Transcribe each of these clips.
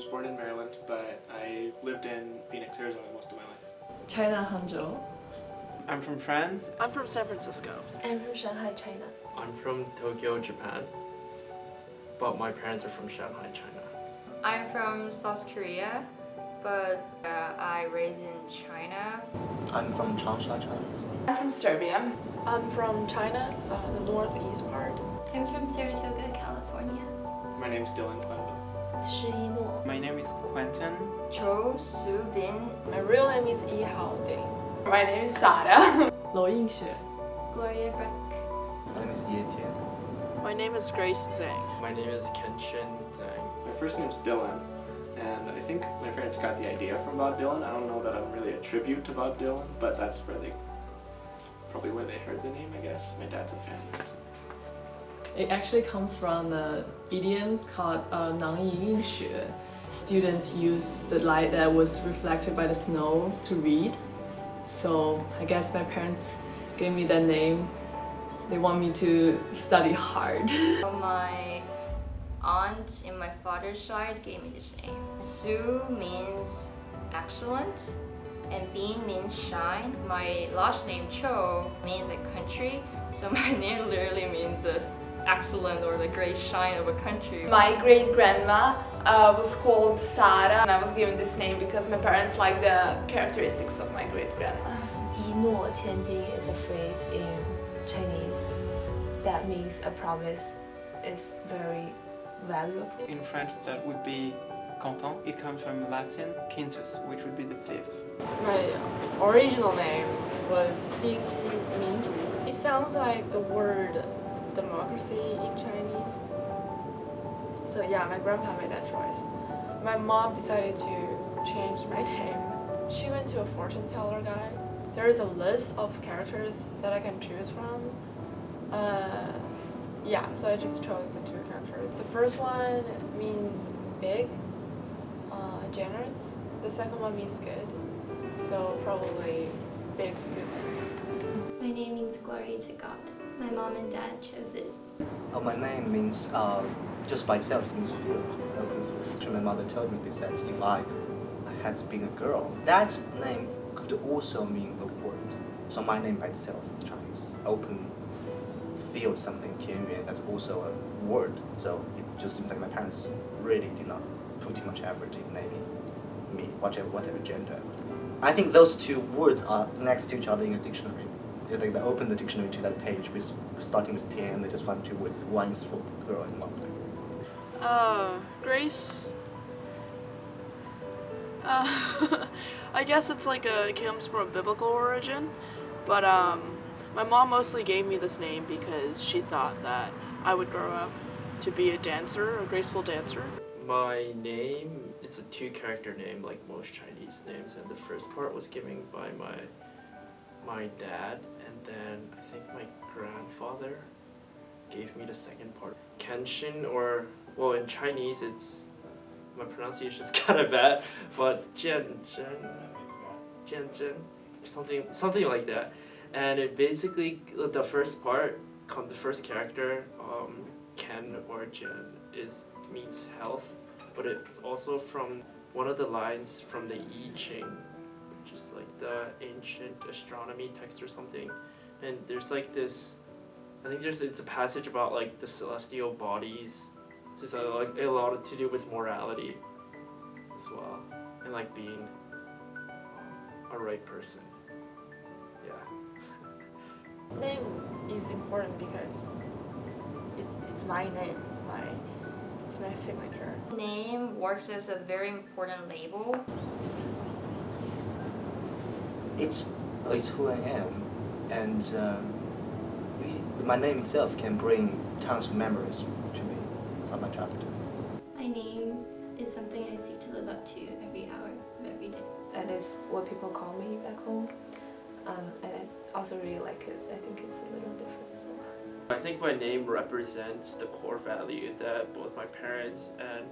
was born in Maryland, but I've lived in Phoenix, Arizona most of my life. China, Hangzhou. I'm from France. I'm from San Francisco. I'm from Shanghai, China. I'm from Tokyo, Japan, but my parents are from Shanghai, China. I'm from South Korea, but I raised in China. I'm from Changsha, China. I'm from Serbia. I'm from China, the northeast part. I'm from Saratoga, California. My name's Dylan Quenville. My name is Quentin. Cho Su Bin. My real name is Yi Hao Ding. My name is Sarah. Lo Yingxue. Gloria Breck. My name is Ye Tian. My name is Grace Zhang. My name is Kenshin Zhang. My first name's Dylan, and I think my parents got the idea from Bob Dylan. I don't know that I'm really a tribute to Bob Dylan, but that's probably where they heard the name, I guess. My dad's a fan. It actually comes from the idioms called 囊萤映雪. Students use the light that was reflected by the snow to read. So I guess my parents gave me that name. They want me to study hard. My aunt in my father's side gave me this name. Su means excellent, and Bin means shine. My last name Cho means like country, so my name literally means the excellent or the great shine of a country. My great-grandma was called Sarah, and I was given this name because my parents like the characteristics of my great-grandma. 一诺千金 is a phrase in Chinese that means a promise is very valuable. In French, that would be content. It comes from Latin quintus, which would be the fifth. My original name was Ding Minzhu. It sounds like the word democracy in Chinese. So yeah, my grandpa made that choice. My mom decided to change my name. She went to a fortune teller guy. There is a list of characters that I can choose from. Yeah, so I just chose the two characters. The first one means big, generous. The second one means good. So probably big goodness. My name means glory to God. My mom and dad chose it. My name means, just by itself, it means field. Actually, my mother told me this, that if I had been a girl, that name could also mean a word. So my name by itself in Chinese, open field something, 田园, that's also a word. So it just seems like my parents really did not put too much effort in naming me, whatever gender. I think those two words are next to each other in a dictionary. It's like they open the dictionary to that page with starting with 田 and they just find two words. One is for girl and one for boy. Grace. I guess it's like it comes from a biblical origin, but my mom mostly gave me this name because she thought that I would grow up to be a dancer, a graceful dancer. My name, it's a two-character name like most Chinese names, and the first part was given by my dad, and then I think my grandfather gave me the second part. Kenshin, or well, in Chinese it's, my pronunciation is kind of bad, but Jian, something like that. And it basically, the first part, the first character, Ken or Jian, means health, but it's also from one of the lines from the I Ching, which is like the ancient astronomy text or something. And there's like this, I think it's a passage about like the celestial bodies. It's like a lot to do with morality as well, and like being a right person. Yeah. Name is important because it's my name. It's my signature. Name works as a very important label. It's who I am, and my name itself can bring tons of memories to me from my childhood. My name is something I seek to live up to every hour of every day. That is what people call me back home. And I also really like it. I think it's a little different. So. I think my name represents the core value that both my parents and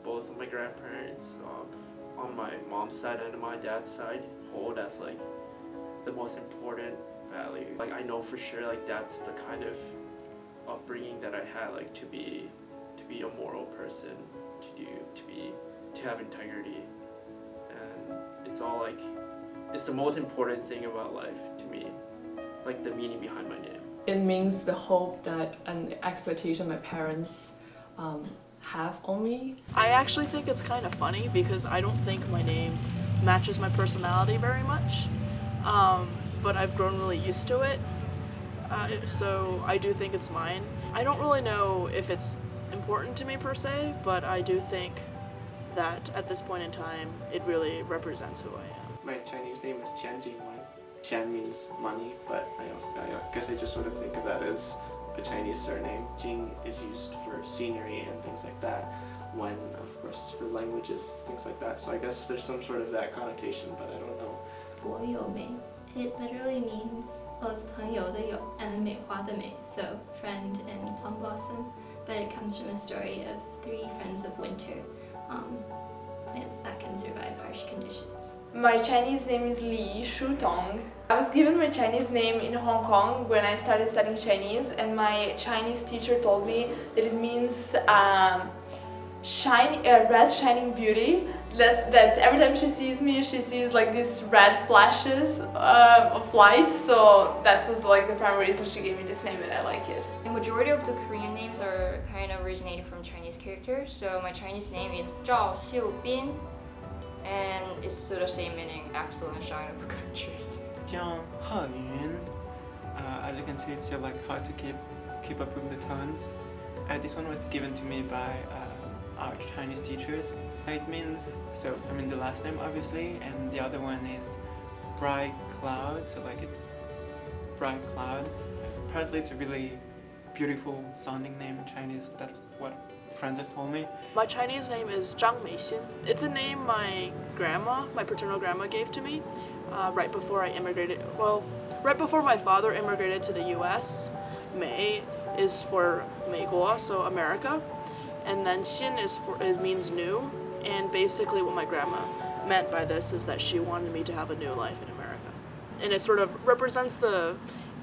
both of my grandparents on my mom's side and my dad's side hold as like the most important value. Like I know for sure like that's the kind of upbringing that I had, like to be a moral person, to have integrity, and it's all like, it's the most important thing about life to me, like the meaning behind my name. It means the hope that an expectation my parents have on me. I actually think it's kind of funny because I don't think my name matches my personality very much, but I've grown really used to it, so I do think it's mine. I don't really know if it's important to me per se, but I do think that at this point in time it really represents who I am. My Chinese name is Qian. Qian means money, but I guess I just sort of think of that as a Chinese surname. Jing is used for scenery and things like that. Wen, of course, is for languages, things like that. So I guess there's some sort of that connotation, but I don't know. 国有美. It literally means, well, it's 朋友的友 and then 美花的美, so friend and plum blossom. But it comes from a story of 3 friends of winter, plants that can survive harsh conditions. My Chinese name is Li Shutong. I was given my Chinese name in Hong Kong when I started studying Chinese, and my Chinese teacher told me that it means red shining beauty. That every time she sees me, she sees like these red flashes of light. So that was like the primary reason she gave me this name, and I like it. The majority of the Korean names are kind of originated from Chinese characters. So my Chinese name is Zhao Xiubin, and it's sort of same meaning excellent shine of a country. Jiang Heyun. As you can see, it's like hard to keep up with the tones. This one was given to me by our Chinese teachers. It means, so I mean the last name obviously, and the other one is bright cloud, so like it's bright cloud. Apparently it's a really beautiful sounding name in Chinese. That's what friends have told me. My Chinese name is Zhang Meixin. It's a name my paternal grandma gave to me right before I immigrated. Well, right before my father immigrated to the US. Mei is for 美国, so America. And then Xin it means new, and basically what my grandma meant by this is that she wanted me to have a new life in America. And it sort of represents the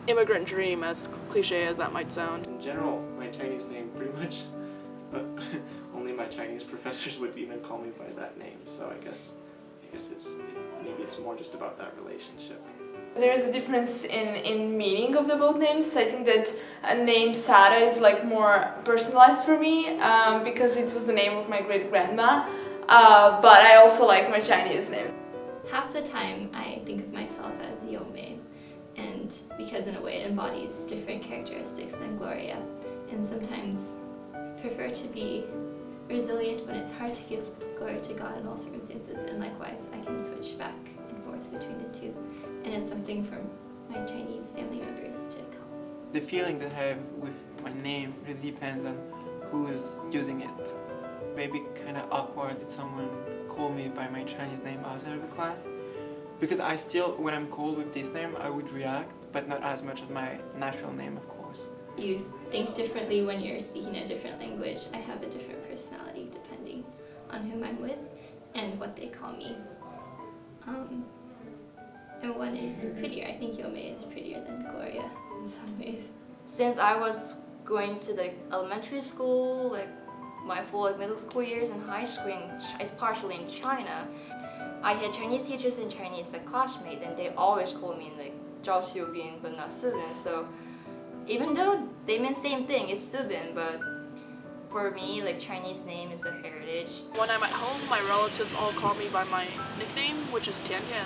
immigrant dream, as cliche as that might sound. In general, my Chinese name pretty much, only my Chinese professors would even call me by that name, so I guess maybe it's more just about that relationship. There is a difference in meaning of the both names. I think that a name Sarah is like more personalized for me because it was the name of my great-grandma, but I also like my Chinese name. Half the time I think of myself as Yomei, and because in a way it embodies different characteristics than Gloria, and sometimes prefer to be resilient when it's hard to give glory to God in all circumstances, and likewise I can switch back and forth between the two. And it's something for my Chinese family members to call. The feeling that I have with my name really depends on who is using it. Maybe kind of awkward that someone called me by my Chinese name outside of the class, because I still, when I'm called with this name, I would react, but not as much as my natural name, of course. You think differently when you're speaking a different language. I have a different personality depending on whom I'm with and what they call me. And one is prettier. I think Yomei is prettier than Gloria in some ways. Since I was going to the elementary school, like my full middle school years and high school, partially in China, I had Chinese teachers and Chinese classmates, and they always called me like Zhao Xiubin, but not Subin. So even though they meant same thing, it's Subin, but for me, like Chinese name is a heritage. When I'm at home, my relatives all call me by my nickname, which is Tian Tian.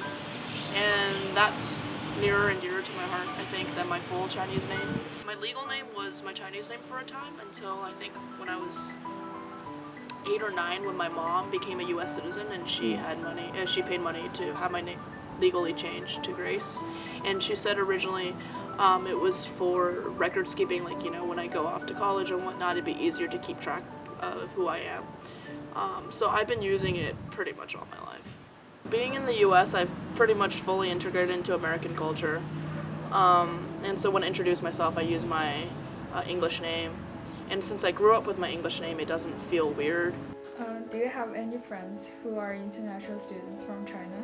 And that's nearer and dearer to my heart, I think, than my full Chinese name. My legal name was my Chinese name for a time until I think when I was 8 or 9, when my mom became a US citizen and she had money, she paid money to have my name legally changed to Grace. And she said originally it was for records keeping, like, you know, when I go off to college and whatnot, it'd be easier to keep track of who I am. So I've been using it pretty much all my life. Being in the US, I've pretty much fully integrated into American culture. And so when I introduce myself, I use my English name. And since I grew up with my English name, it doesn't feel weird. Do you have any friends who are international students from China?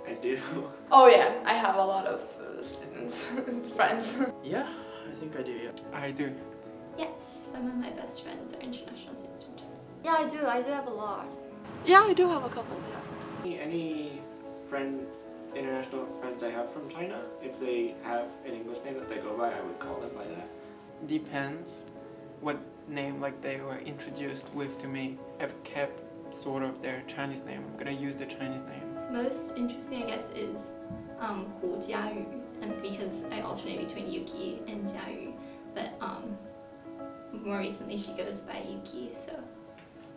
I do. Oh yeah, I have a lot of students, friends. Yeah, I think I do, yeah. I do. Yes, some of my best friends are international students from China. Yeah, I do have a lot. Yeah, I do have a couple, yeah. Any international friends I have from China, if they have an English name that they go by, I would call them by that. Depends what name like they were introduced with to me. I've kept sort of their Chinese name. I'm gonna use the Chinese name. Most interesting, I guess, is Hu Jiayu, and because I alternate between Yuki and Jiayu, but more recently she goes by Yuki, so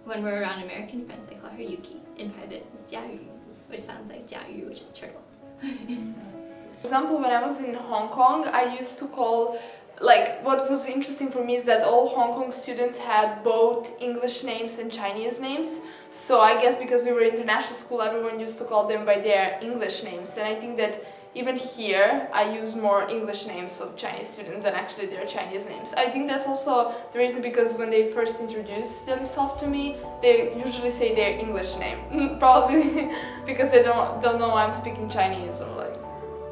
when we're around American friends, I call her Yuki. In private, it's Jiayu, which sounds like Jiayu, which is turtle. For example, when I was in Hong Kong, I used to call, like, what was interesting for me is that all Hong Kong students had both English names and Chinese names. So I guess because we were international school, everyone used to call them by their English names. And I think that even here, I use more English names of Chinese students than actually their Chinese names. I think that's also the reason, because when they first introduce themselves to me, they usually say their English name. Probably because they don't know I'm speaking Chinese or like.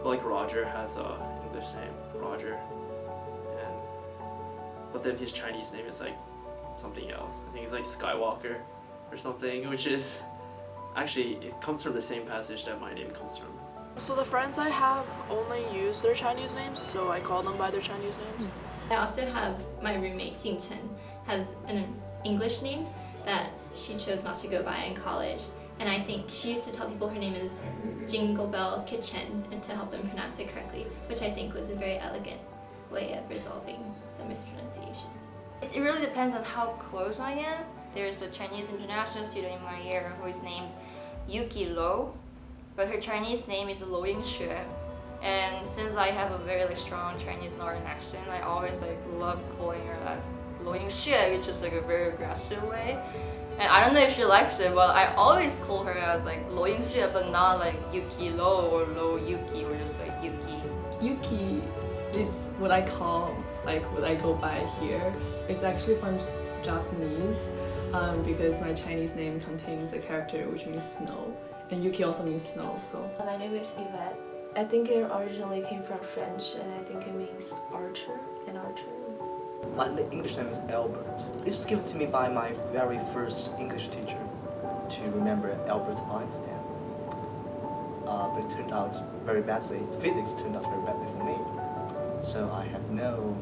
Like Roger has a English name, Roger, but then his Chinese name is like something else. I think it's like Skywalker or something, which is actually, it comes from the same passage that my name comes from. So the friends I have only use their Chinese names, so I call them by their Chinese names. I also have my roommate Jing Chen, has an English name that she chose not to go by in college. And I think she used to tell people her name is Jingle Bell Kitchen, and to help them pronounce it correctly, which I think was a very elegant way of resolving the mispronunciations. It really depends on how close I am. There's a Chinese international student in my year who is named Yuki Lo, but her Chinese name is Lo Yingxue. And since I have a very strong Chinese northern accent, I always love calling her as Lo Yingxue, which is a very aggressive way. And I don't know if she likes it, but I always call her as Lo Yingxue, but not like Yuki Lo or Lo Yuki, or just Yuki. Yuki is what I call, what I go by here. It's actually from Japanese, because my Chinese name contains a character which means snow, and Yuki also means snow, so. My name is Yvette. I think it originally came from French, and I think it means archer and archery. My English name is Albert. This was given to me by my very first English teacher to remember Albert Einstein. But it turned out very badly. Physics turned out very badly for me. So I have no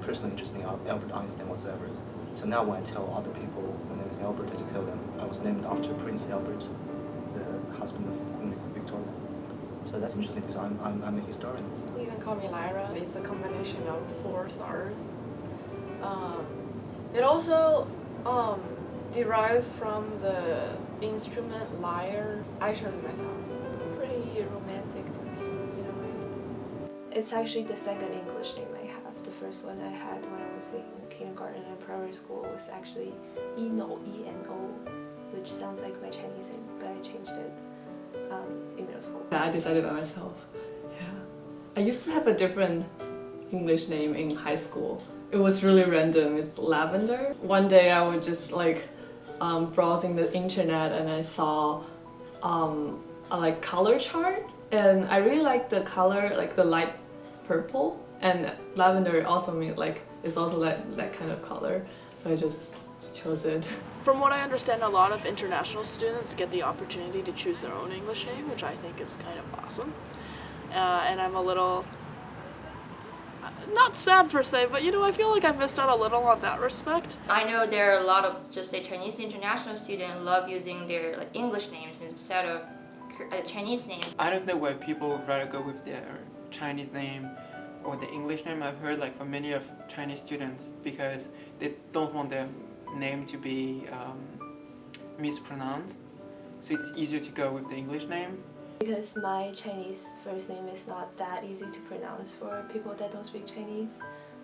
personal interest in Albert Einstein whatsoever. So now when I tell other people my name is Albert, I just tell them I was named after Prince Albert, the husband of Queen Victoria. So that's interesting because I'm a historian. You can call me Lyra. It's a combination of 4 stars. It also derives from the instrument lyre. I chose it myself. Pretty romantic to me in a way. It's actually the second English name I have. The first one I had when I was in kindergarten and primary school was actually Eno, E-N-O, which sounds like my Chinese name, but I changed it in middle school. I decided by myself. Yeah. I used to have a different English name in high school. It was really random. It's Lavender. One day I was just browsing the internet and I saw a color chart, and I really liked the color, the light purple, and lavender also means it's also that kind of color, so I just chose it. From what I understand, a lot of international students get the opportunity to choose their own English name, which I think is kind of awesome. And I'm a little, not sad per se, but I feel like I've missed out a little on that respect. I know there are a lot of Chinese international students love using their English names instead of Chinese names. I don't know why people would rather go with their Chinese name or the English name. I've heard for many of Chinese students, because they don't want their name to be mispronounced, so it's easier to go with the English name. Because my Chinese first name is not that easy to pronounce for people that don't speak Chinese,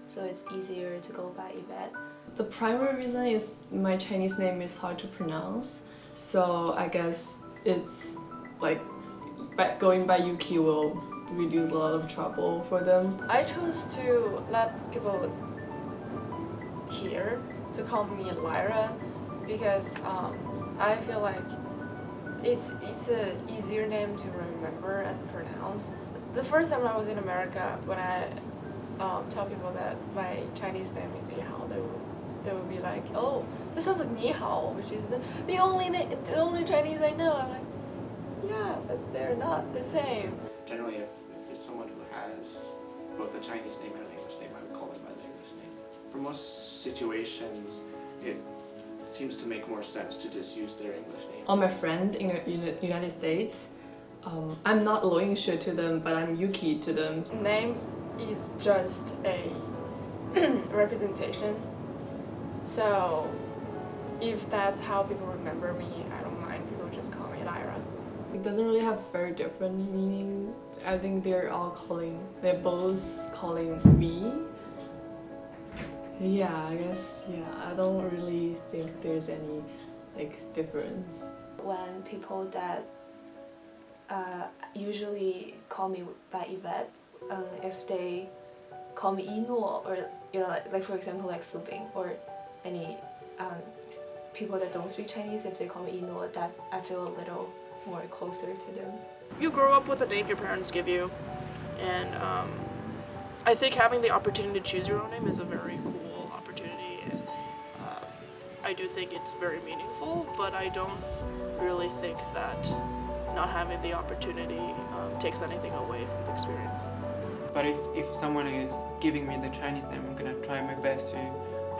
so it's easier to go by Yvette. The primary reason is my Chinese name is hard to pronounce, so I guess it's going by Yuki will reduce a lot of trouble for them. I chose to let people hear to call me Lyra because I feel like it's an easier name to remember and pronounce. The first time I was in America, when I tell people that my Chinese name is Yihao, they would be like, oh, that sounds like Ni Hao, which is the only Chinese I know. I'm like, yeah, but they're not the same. Generally, if it's someone who has both a Chinese name and an English name, I would call them by their English name. For most situations, it seems to make more sense to just use their English name. All my friends in the United States, I'm not Lo Yingxue to them, but I'm Yuki to them. Name is just a representation. So if that's how people remember me, I don't mind. People just call me Lyra. It doesn't really have very different meanings. I think they're both calling me. Yeah, I guess, I don't really think there's any difference. When people that usually call me by Yvette, if they call me Inuo, or like for example like Subing, or any people that don't speak Chinese, if they call me Inuo, that I feel a little more closer to them. You grow up with a name your parents give you, and I think having the opportunity to choose your own name is a very cool opportunity, and I do think it's very meaningful, but I don't really think that not having the opportunity takes anything away from the experience. But if someone is giving me the Chinese name, I'm gonna try my best to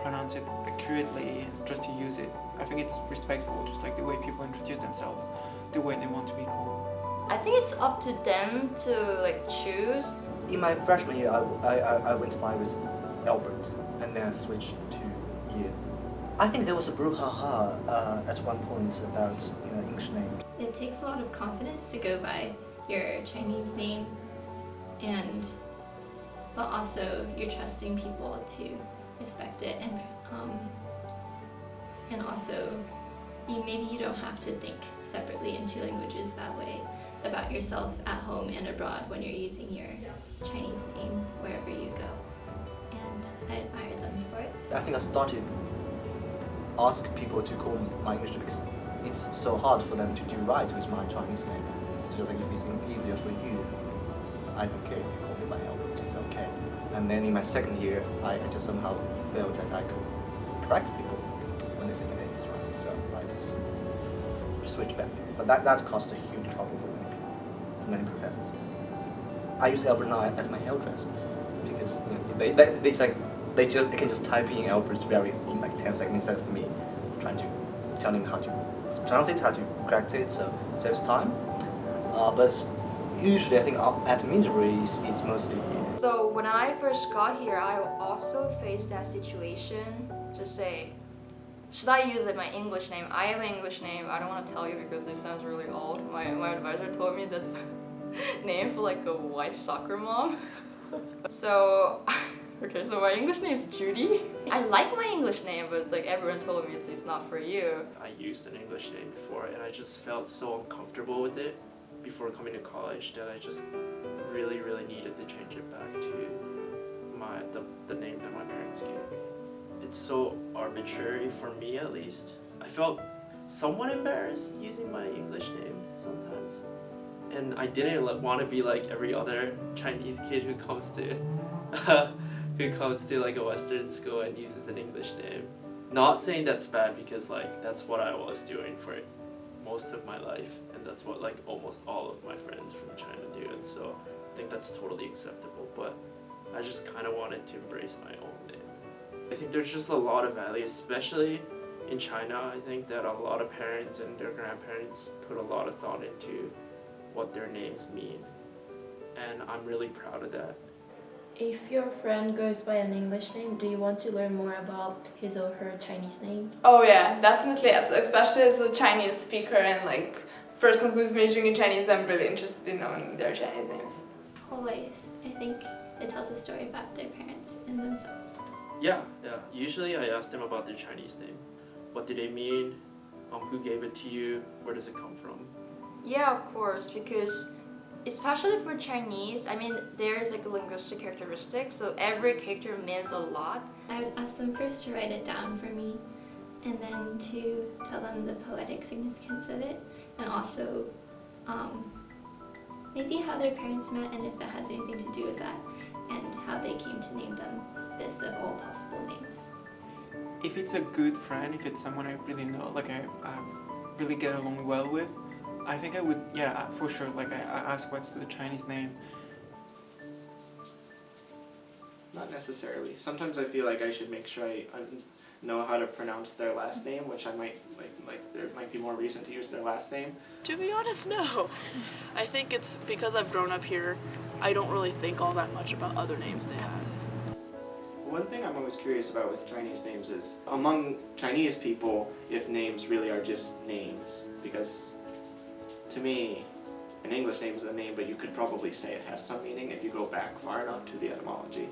pronounce it accurately and just to use it. I think it's respectful, just like the way people introduce themselves, the way they want to be called. I think it's up to them to choose. In my freshman year, I went by with Albert, and then I switched to Qian. I think there was a brouhaha at one point about English names. It takes a lot of confidence to go by your Chinese name, but also you're trusting people to respect it, and also maybe you don't have to think separately in two languages that way about yourself at home and abroad when you're using your Chinese name wherever you go, and I admire them for it. I think I started ask people to call my English name because it's so hard for them to do right with my Chinese name. So just like if it's easier for you, I don't care if you call me by Albert, it's okay. And then in my second year, I just somehow felt that I could correct people when they say my name is wrong. So I just switch back. But that caused a huge trouble for many people, for many professors. I use Albert now as my hairdresser because they can just type in Albert's very in 10 seconds instead of me trying to tell him how to pronounce it, how to correct it, so it saves time. But usually I think at Middlebury it's mostly So when I first got here, I also faced that situation to say, should I use my English name? I have an English name. I don't want to tell you because it sounds really old. My advisor told me this name for a white soccer mom. So my English name is Judy. I like my English name, but everyone told me it's not for you. I used an English name before, and I just felt so uncomfortable with it before coming to college that I just really, really needed to change it back to the name that my parents gave me. It's so arbitrary for me, at least. I felt somewhat embarrassed using my English name sometimes, and I didn't want to be like every other Chinese kid who comes to a Western school and uses an English name. Not saying that's bad, because that's what I was doing for most of my life, and that's what almost all of my friends from China do, and so I think that's totally acceptable, but I just kind of wanted to embrace my own name. I think there's just a lot of value, especially in China. I think that a lot of parents and their grandparents put a lot of thought into what their names mean, and I'm really proud of that. If your friend goes by an English name, do you want to learn more about his or her Chinese name? Oh yeah, definitely. Especially as a Chinese speaker and person who's majoring in Chinese, I'm really interested in knowing their Chinese names. Always. I think it tells a story about their parents and themselves. Yeah. Usually I ask them about their Chinese name. What do they mean? Who gave it to you? Where does it come from? Yeah, of course, because especially for Chinese, there's a linguistic characteristic, so every character means a lot. I would ask them first to write it down for me, and then to tell them the poetic significance of it, and also maybe how their parents met and if it has anything to do with that, and how they came to name them this of all possible names. If it's a good friend, if it's someone I really know, like I really get along well with, I think I would, yeah, for sure, like I ask what's the Chinese name. Not necessarily. Sometimes I feel like I should make sure I know how to pronounce their last name, which I might, like there might be more reason to use their last name. To be honest, no. I think it's because I've grown up here, I don't really think all that much about other names they have. One thing I'm always curious about with Chinese names is, among Chinese people, if names really are just names. Because, to me, an English name is a name, but you could probably say it has some meaning if you go back far enough to the etymology.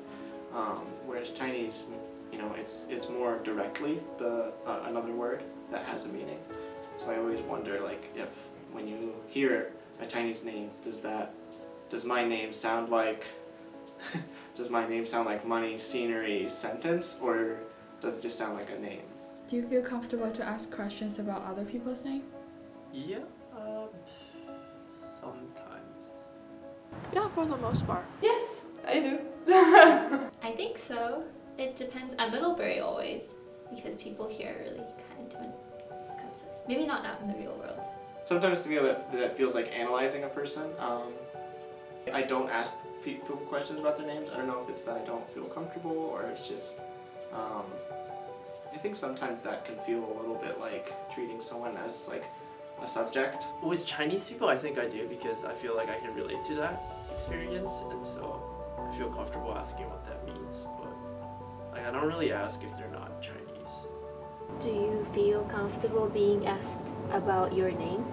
Whereas Chinese, you know, it's more directly another word that has a meaning. So I always wonder, like, if when you hear a Chinese name, does my name sound like does my name sound like money, scenery, sentence, or does it just sound like a name? Do you feel comfortable to ask questions about other people's name? Yeah, sometimes. Yeah, for the most part. Yes, I do. I think so. It depends. At Middlebury always, because people here are really kind when it comes to this. Maybe not out in the real world. Sometimes to me that feels like analyzing a person. I don't ask people questions about their names. I don't know if it's that I don't feel comfortable or it's just, I think sometimes that can feel a little bit like treating someone as like a subject. With Chinese people, I think I do because I feel like I can relate to that experience, and so I feel comfortable asking what that means. But like, I don't really ask if they're not Chinese. Do you feel comfortable being asked about your name?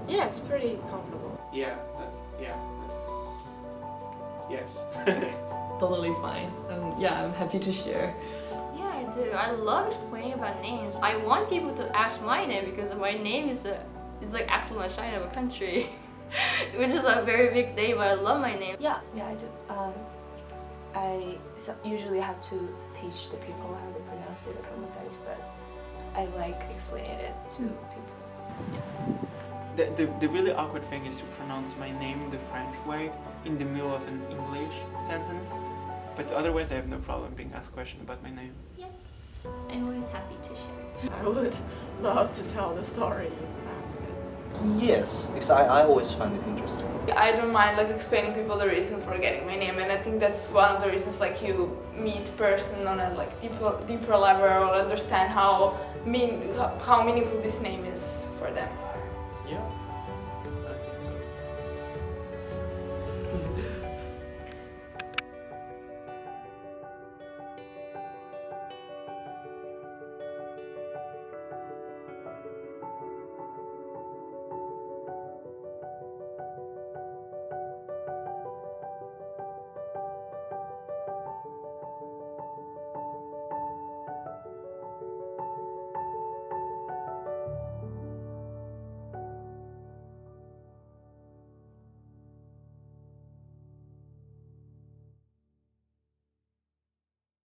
Yeah, it's pretty comfortable. Yeah, that's, yes. Totally fine. Yeah, I'm happy to share. Yeah, I do. I love explaining about names. I want people to ask my name because my name is like excellent shine of a country, which is a very big name. But I love my name. Yeah, I do. I usually have to teach the people how to pronounce it a couple times, but I like explaining it to people. The really awkward thing is to pronounce my name the French way in the middle of an English sentence, but otherwise I have no problem being asked questions about my name. Yeah, I'm always happy to share. I would love to tell the story if you ask it. Yes, because I always find it interesting. I don't mind like explaining people the reason for getting my name, and I think that's one of the reasons like you meet person on a like deeper level or understand how meaningful this name is for them.